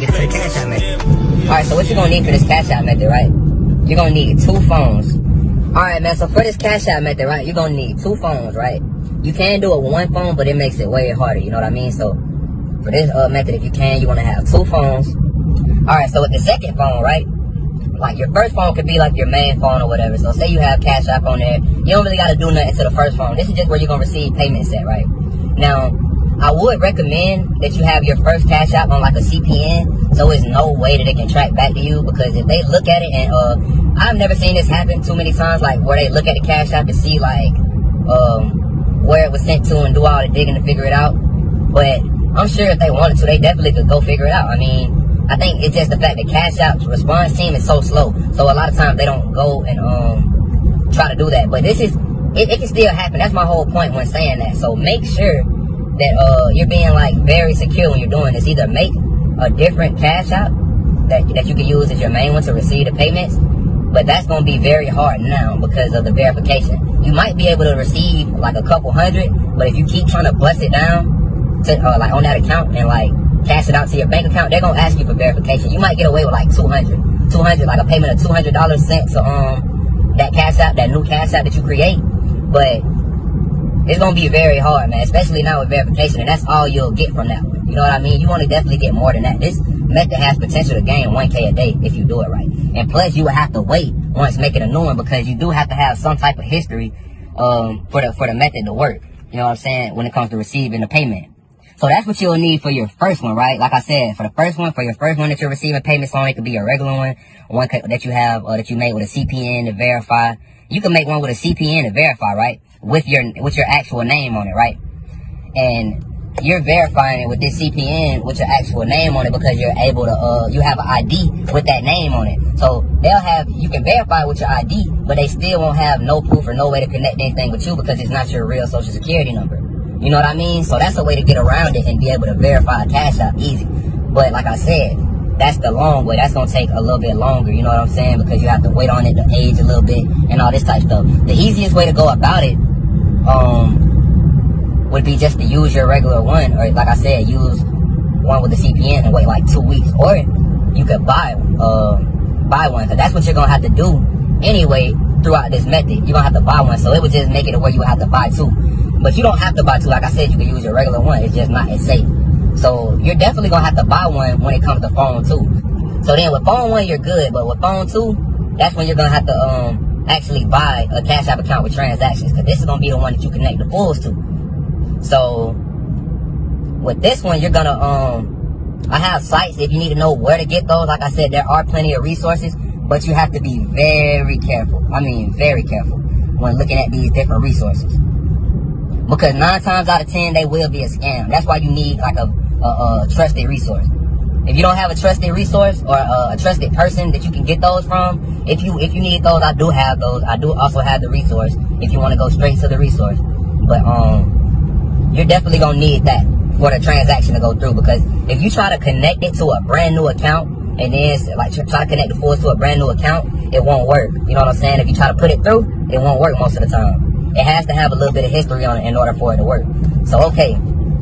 get to the Cash App method. Alright, so what you're gonna need for this Cash App method, right? You're gonna need 2 phones. Alright, man, so for this Cash App method, right, you're gonna need 2 phones, right? You can do it with 1 phone, but it makes it way harder, you know what I mean? So for this method, if you can, you wanna have 2 phones. Alright, so with the second phone, right? Like your first phone could be like your main phone or whatever. So say you have Cash App on there, you don't really gotta do nothing to the first phone. This is just where you're gonna receive payments at, right? Now, I would recommend that you have your first Cash App on like a CPN, so there's no way that it can track back to you, because if they look at it, and I've never seen this happen too many times, like where they look at the Cash App to see like where it was sent to and do all the digging to figure it out. But I'm sure if they wanted to, they definitely could go figure it out. I mean, I think it's just the fact that Cash App's response team is so slow, so a lot of times they don't go and try to do that. But this is, it can still happen. That's my whole point when saying that. So make sure that you're being like very secure when you're doing this. Either make a different Cash App that you can use as your main one to receive the payments, but that's going to be very hard now because of the verification. You might be able to receive like a couple hundred, but if you keep trying to bust it down to like on that account and like cash it out to your bank account, they're going to ask you for verification. You might get away with like 200, like a payment of $200 sent to that Cash App, that new Cash App that you create. But it's going to be very hard, man, especially now with verification, and that's all you'll get from that one. You know what I mean? You want to definitely get more than that. This method has potential to gain 1K a day if you do it right. And plus, you would have to wait once making a new one, because you do have to have some type of history for the method to work. You know what I'm saying? When it comes to receiving the payment. So that's what you'll need for your first one, right? Like I said, for your first one that you're receiving payments on, it could be a regular one that you have, that you made with a CPN to verify. You can make one with a CPN to verify, right? With your actual name on it, right? And you're verifying it with this CPN with your actual name on it, because you're able to, you have an ID with that name on it. So you can verify with your ID, but they still won't have no proof or no way to connect anything with you, because it's not your real social security number. You know what I mean? So that's a way to get around it and be able to verify a Cash App easy. But like I said, that's the long way. That's going to take a little bit longer, you know what I'm saying? Because you have to wait on it to age a little bit and all this type of stuff. The easiest way to go about it would be just to use your regular one, or like I said, use one with the CPN and wait like 2 weeks. Or you could buy one, because that's what you're going to have to do anyway throughout this method. You're going to have to buy one, so it would just make it to where you would have to buy 2. But you don't have to buy 2. Like I said, you can use your regular one. It's just not as safe. So you're definitely going to have to buy one when it comes to phone 2. So then with phone 1, you're good. But with phone 2, that's when you're going to have to actually buy a Cash App account with transactions. Because this is going to be the one that you connect the pools to. So with this one, you're going to, I have sites if you need to know where to get those. Like I said, there are plenty of resources. But you have to be very careful. I mean, very careful when looking at these different resources. Because 9 times out of 10, they will be a scam. That's why you need like a trusted resource. If you don't have a trusted resource or a trusted person that you can get those from, if you need those, I do have those. I do also have the resource if you want to go straight to the resource. But you're definitely gonna need that for the transaction to go through. Because if you try to connect it to a brand new account and then like try to connect the funds to a brand new account, it won't work. You know what I'm saying? If you try to put it through, it won't work most of the time. It has to have a little bit of history on it in order for it to work. So, okay,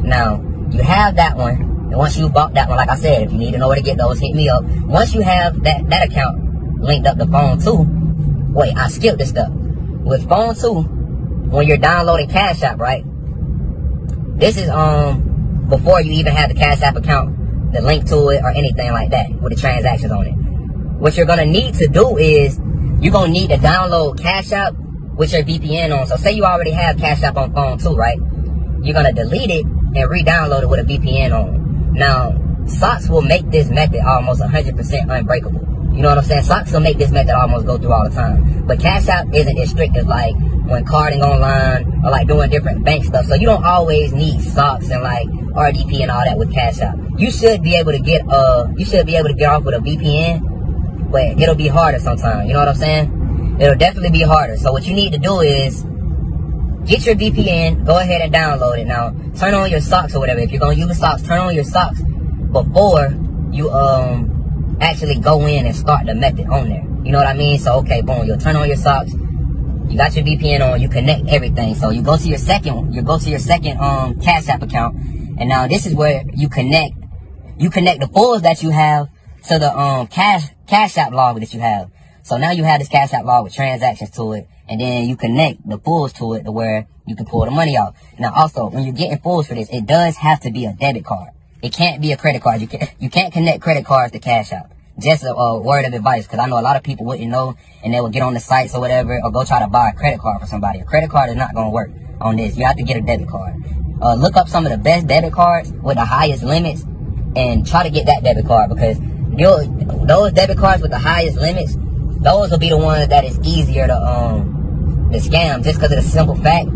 now, you have that one. And once you bought that one, like I said, if you need to know where to get those, hit me up. Once you have that account linked up to phone 2, wait, I skipped this stuff. With phone 2, when you're downloading Cash App, right? This is before you even have the Cash App account, the link to it or anything like that with the transactions on it. What you're going to need to do is, you're going to need to download Cash App with your VPN on. So say you already have Cash App on phone 2, right? You're going to delete it and re-download it with a VPN on. Now, socks will make this method almost 100% unbreakable. You know what I'm saying? Socks will make this method almost go through all the time. But Cash App isn't as strict as like when carding online or like doing different bank stuff. So you don't always need socks and like RDP and all that with Cash App. You should be able to get off with a VPN, but it'll be harder sometimes. You know what I'm saying? It'll definitely be harder. So what you need to do is get your VPN, go ahead and download it. Now, turn on your socks or whatever. If you're going to use socks, turn on your socks before you actually go in and start the method on there. You know what I mean? So, okay, boom, you'll turn on your socks. You got your VPN on, you connect everything. So you go to your second Cash App account. And now this is where you connect you connect the pulls that you have to the Cashapp log that you have. So now you have this Cashapp log with transactions to it, and then you connect the pulls to it to where you can pull the money off. Now also, when you're getting pulls for this, it does have to be a debit card. It can't be a credit card. You can't connect credit cards to Cashapp. Just a word of advice, because I know a lot of people wouldn't know, and they would get on the sites or whatever, or go try to buy a credit card for somebody. A credit card is not going to work on this. You have to get a debit card. Look up some of the best debit cards with the highest limits, and try to get that debit card, because those debit cards with the highest limits, those will be the ones that is easier to scam, just because of the simple fact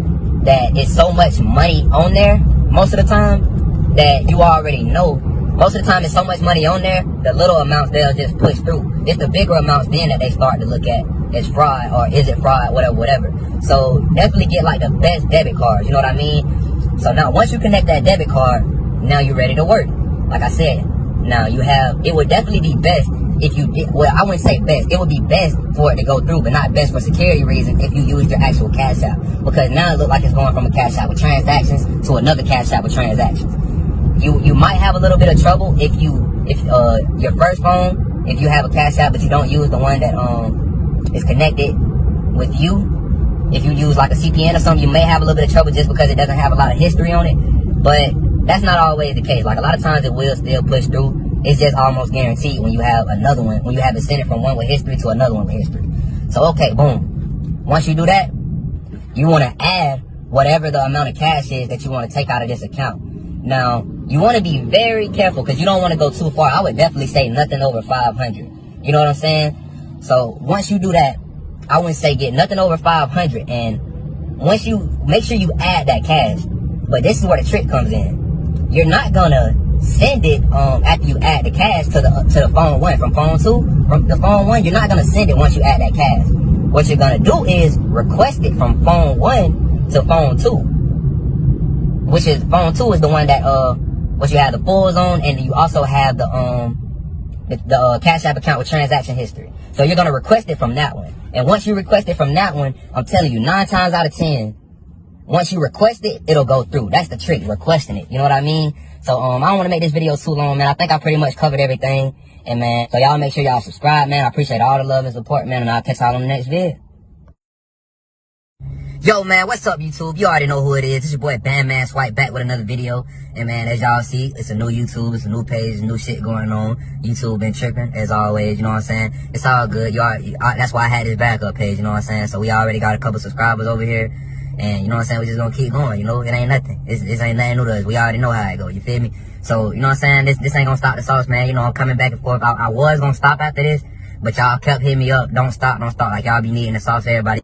that it's so much money on there most of the time that you already know. Most of the time, it's so much money on there, the little amounts they'll just push through. It's the bigger amounts then that they start to look at as fraud, or is it fraud, whatever. So definitely get like the best debit cards, you know what I mean? So now once you connect that debit card, now you're ready to work. Like I said, now it would definitely be best if you did, well, I wouldn't say best. It would be best for it to go through, but not best for security reasons if you use your actual Cashapp. Because now it looks like it's going from a Cashapp with transactions to another Cashapp with transactions. You might have a little bit of trouble if your first phone, if you have a Cashapp but you don't use the one that is connected with you. If you use like a CPN or something, you may have a little bit of trouble just because it doesn't have a lot of history on it. But that's not always the case. Like a lot of times it will still push through. It's just almost guaranteed when you have another one, when you have it sent it from one with history to another one with history. So okay, boom. Once you do that, you want to add whatever the amount of cash is that you want to take out of this account. Now, you want to be very careful because you don't want to go too far. I would definitely say nothing over 500. You know what I'm saying? So once you do that, I wouldn't say get nothing over 500. And once you make sure you add that cash, but this is where the trick comes in. You're not gonna send it after you add the cash to the phone one. From phone two, from the phone one, you're not gonna send it once you add that cash. What you're gonna do is request it from phone one to phone two, which is phone two is the one that what you have the pulls on, and you also have the Cashapp account with transaction history. So you're gonna request it from that one. And once you request it from that one, I'm telling you, 9 times out of 10, once you request it, it'll go through. That's the trick, requesting it. You know what I mean? So I don't want to make this video too long, man. I think I pretty much covered everything. And man, so y'all make sure y'all subscribe, man. I appreciate all the love and support, man. And I'll catch y'all on the next vid. Yo, man, what's up, YouTube? You already know who it is. It's your boy, Bandman Swipe, back with another video. And, man, as y'all see, it's a new YouTube. It's a new page, new shit going on. YouTube been tripping, as always, you know what I'm saying? It's all good. That's why I had this backup page, you know what I'm saying? So we already got a couple subscribers over here. And, you know what I'm saying? We just gonna keep going, you know? It ain't nothing. It ain't nothing new to us. We already know how it go, you feel me? So, you know what I'm saying? This ain't gonna stop the sauce, man. You know, I'm coming back and forth. I was gonna stop after this, but y'all kept hitting me up. Don't stop. Like, y'all be needing the sauce, everybody.